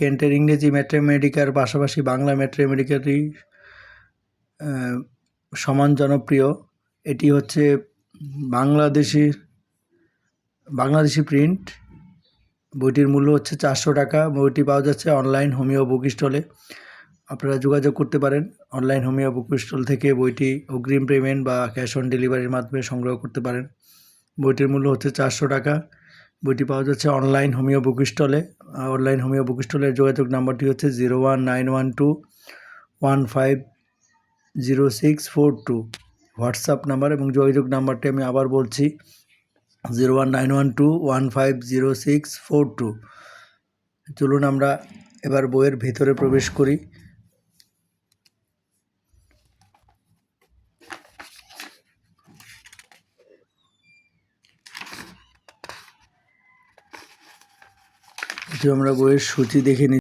কেন্টের ইংরেজি ম্যাথমেটিকার পাশাপাশি বাংলা ম্যাথমেটিকারই সমান জনপ্রিয়। এটি হচ্ছে বাংলাদেশি প্রিন্ট। বইটির মূল্য হচ্ছে 400 টাকা। বইটি পাওয়া যাচ্ছে অনলাইন হোমিও বুক স্টলে। আপনারা যোগাযোগ করতে পারেন অনলাইন হোমিও বুক স্টল থেকে বইটি অগ্রিম পেমেন্ট বা ক্যাশ অন ডেলিভারির মাধ্যমে সংগ্রহ করতে পারেন। বইটির মূল্য হচ্ছে 400 টাকা। বইটি পাওয়া যাচ্ছে অনলাইন হোমিও বুক স্টলে। অনলাইন হোমিও বুক স্টলের যোগাযোগ নাম্বারটি হচ্ছে 01912150642 হোয়াটসঅ্যাপ নাম্বার, এবং যোগাযোগ নাম্বারটি আমি আবার বলছি 01912150642। চলুন আমরা এবার বইয়ের ভিতরে প্রবেশ করি। আমরা বইয়ের সূচি দেখে নিই।